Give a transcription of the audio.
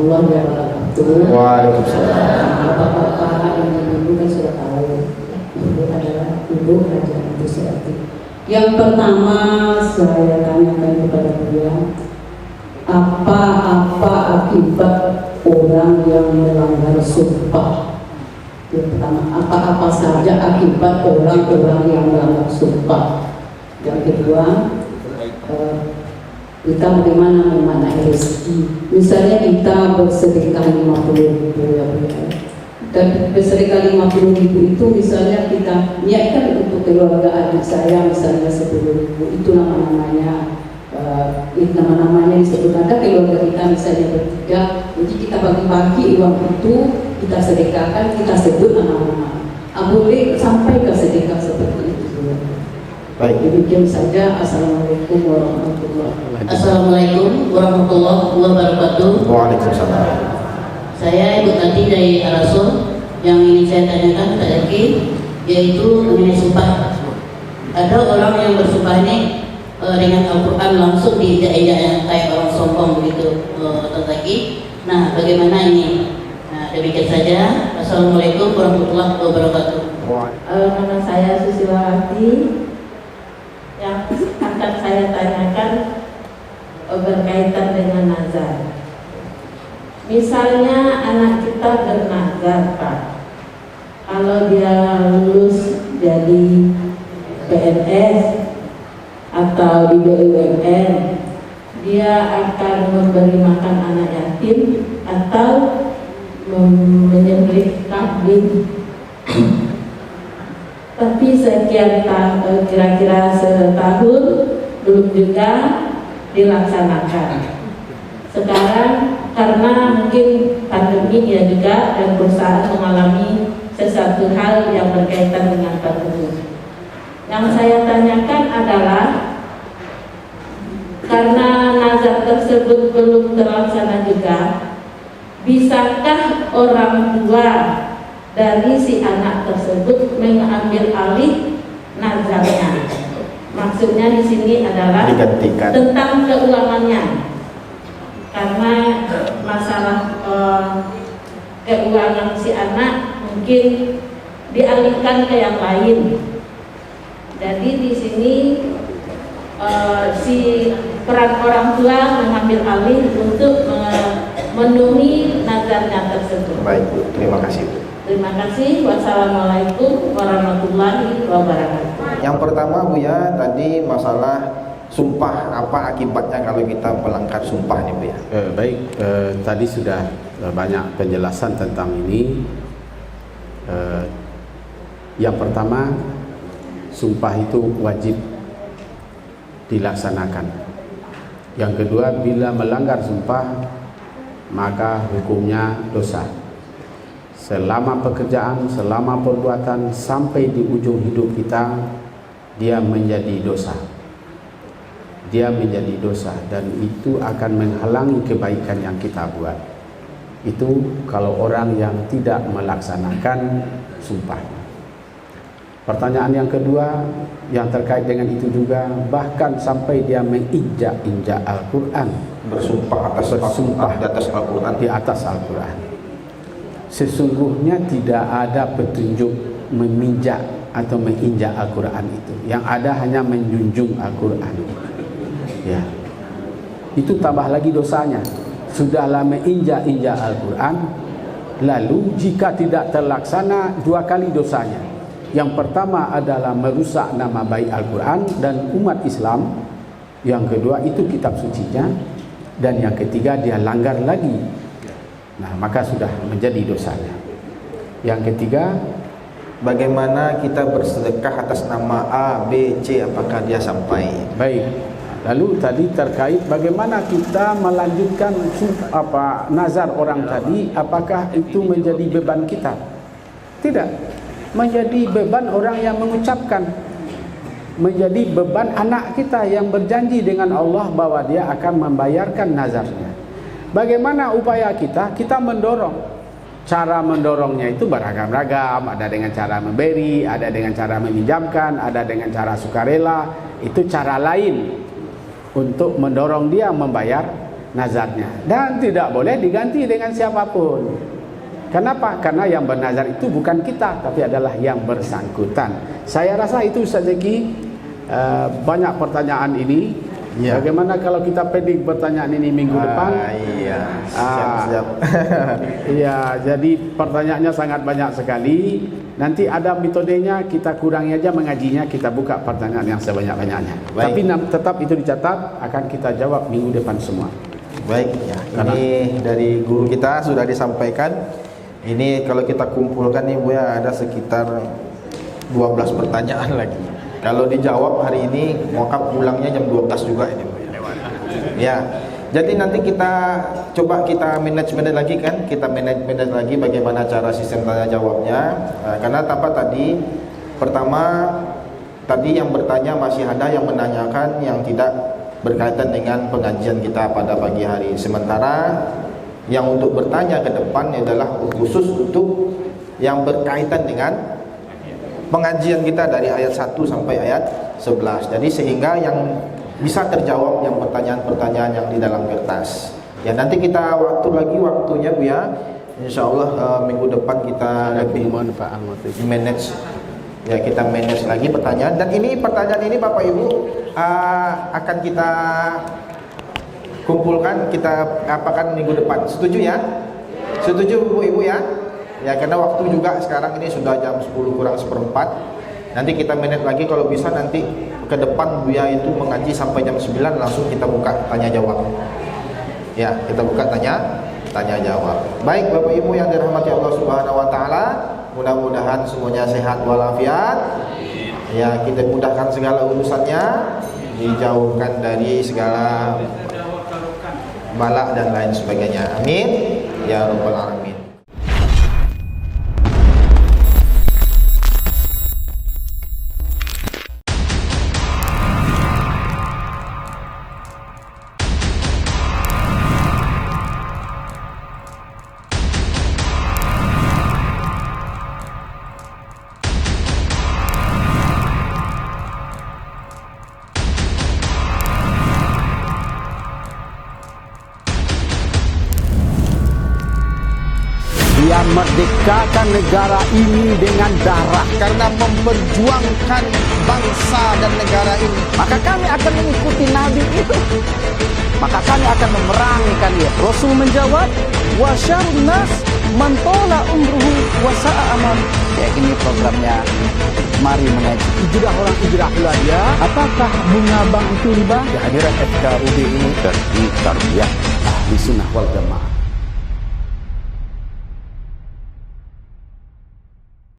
warahmatullahi wabarakatuh. Waalaikumsalam. Bapak-bapak yang ibu kan sudah tahu, ibu adalah ibu Raja Ibu Syarti. Yang pertama saya tanyakan kepada beliau, apa akibat orang yang melanggar sumpah? Yang pertama, apa saja akibat orang-orang yang melanggar sumpah? Yang kedua, kita bagaimana memaknai rezeki? Misalnya kita bersedekah 50.000 ya, dan bersedekah 50.000 itu misalnya kita niatkan untuk keluarga adik saya misalnya 10.000, itu nama-namanya disebut ada keluarga kita misalnya bertiga, jadi kita bagi-bagi uang itu, kita sedekahkan, kita sebut nama-nama. Boleh sampai ke sedekah seperti itu. Baik, demikian saja. Assalamualaikum warahmatullahi wabarakatuh. Assalamualaikum warahmatullahi wabarakatuh. Waalaikumsalam. Saya Ibu Tati dari Arasul. Yang ingin saya tanyakan Pak Zaki, yaitu mengenai sumpah. Ada orang yang bersumpah ini dengan Al-Quran langsung diinjak-injak kayak orang sombong begitu, Pak Zaki. Nah, bagaimana ini? Nah, demikian saja. Assalamualaikum warahmatullahi wabarakatuh. Nama saya Susiwati. Yang akan saya tanyakan berkaitan dengan nazar. Misalnya anak kita bernazar, Pak, kalau dia lulus jadi PNS atau di BUMN, dia akan memberi makan anak yatim atau menyembelih kambing. Tapi kira-kira setahun belum juga dilaksanakan. Sekarang karena mungkin pandemi ya juga, dan perusahaan mengalami sesuatu hal yang berkaitan dengan pandemi. Yang saya tanyakan adalah, karena nazar tersebut belum terlaksana juga, bisakah orang tua dari si anak tersebut mengambil alih nazarnya? Maksudnya di sini adalah digantikan tentang keuangannya, karena masalah keuangan si anak mungkin dialihkan ke yang lain. Jadi di sini si peran orang tua mengambil alih untuk memenuhi nazarnya tersebut. Baik Bu, terima kasih Bu. Terima kasih. Wassalamualaikum warahmatullahi wabarakatuh. Yang pertama Bu ya, tadi masalah sumpah, apa akibatnya kalau kita melanggar sumpah nih Bu ya? Tadi sudah banyak penjelasan tentang ini. Yang pertama, sumpah itu wajib dilaksanakan. Yang kedua, bila melanggar sumpah maka hukumnya dosa. Selama pekerjaan, selama perbuatan, sampai di ujung hidup kita, dia menjadi dosa. Dia menjadi dosa, dan itu akan menghalangi kebaikan yang kita buat. Itu kalau orang yang tidak melaksanakan sumpah. Pertanyaan yang kedua yang terkait dengan itu juga, bahkan sampai dia menginjak-injak Al-Quran, Bersumpah di atas Al-Quran. Di atas Al-Quran. Sesungguhnya tidak ada petunjuk meminjak atau menginjak Al-Quran itu. Yang ada hanya menjunjung Al-Quran. Ya, itu tambah lagi dosanya. Sudahlah menginjak-injak Al-Quran, lalu jika tidak terlaksana, dua kali dosanya. Yang pertama adalah merusak nama baik Al-Quran dan umat Islam. Yang kedua itu kitab sucinya. Dan yang ketiga dia langgar lagi. Nah, maka sudah menjadi dosanya. Yang ketiga, bagaimana kita bersedekah atas nama A, B, C, apakah dia sampai? Baik. Lalu tadi terkait bagaimana kita melanjutkan nazar orang tadi, apakah itu menjadi beban kita? Tidak. Menjadi beban orang yang mengucapkan. Menjadi beban anak kita yang berjanji dengan Allah bahwa dia akan membayarkan nazarnya. Bagaimana upaya kita? Kita mendorong. Cara mendorongnya itu beragam-ragam. Ada dengan cara memberi, ada dengan cara meminjamkan, ada dengan cara sukarela. Itu cara lain untuk mendorong dia membayar nazarnya, dan tidak boleh diganti dengan siapapun. Kenapa? Karena yang bernazar itu bukan kita, tapi adalah yang bersangkutan. Saya rasa itu Ustaz Zeki, banyak pertanyaan ini. Ya. Bagaimana kalau kita pedik pertanyaan ini minggu depan? Iya, siap-siap. Iya, jadi pertanyaannya sangat banyak sekali. Nanti ada metodenya, kita kurangi aja mengajinya, kita buka pertanyaan yang sebanyak-banyaknya. Baik. Tapi tetap itu dicatat, akan kita jawab minggu depan semua. Baik, ya. Ini dari guru kita sudah disampaikan. Ini kalau kita kumpulkan nih Bu ya, ada sekitar 12 pertanyaan lagi. Kalau dijawab hari ini, mokap pulangnya jam 12 juga ini Bu ya. Ya. Jadi nanti kita coba kita manage lagi kan, kita manage lagi bagaimana cara sistem tanya jawabnya. Karena apa tadi, pertama tadi yang bertanya masih ada yang menanyakan yang tidak berkaitan dengan pengajian kita pada pagi hari. Sementara yang untuk bertanya ke depan adalah khusus untuk yang berkaitan dengan pengajian kita dari ayat 1 sampai ayat 11. Jadi sehingga yang bisa terjawab yang pertanyaan-pertanyaan yang di dalam kertas. Ya nanti kita waktunya Bu ya. Insyaallah minggu depan kita lebih manage. Ya kita manage lagi pertanyaan, dan ini pertanyaan ini Bapak Ibu akan kita kumpulkan, kita apakan minggu depan. Setuju ya? Setuju Bu Ibu ya? Ya karena waktu juga sekarang ini sudah jam 10 kurang seperempat. Nanti kita manage lagi, kalau bisa nanti ke depan Buya itu mengaji sampai jam 9, langsung kita buka tanya jawab. Ya, kita buka tanya jawab. Baik Bapak Ibu yang dirahmati Allah Subhanahu wa taala, mudah-mudahan semuanya sehat walafiat. Ya, kita mudahkan segala urusannya, dijauhkan dari segala bala dan lain sebagainya. Amin ya rabbal alamin. Dia merdekakan negara ini dengan darah Karena memperjuangkan bangsa dan negara ini, maka kami akan mengikuti Nabi itu, maka kami akan memerangi kalian. Rasul menjawab, wa syarrun nas man tala umruhu wa sa'a amal. Ya ini programnya Mari Mengaji. Hijrah orang hijrah ya. Apakah bunga bank itu riba? Kehadiran FKUB ini tarbiyah ahli sunnah wal jamaah.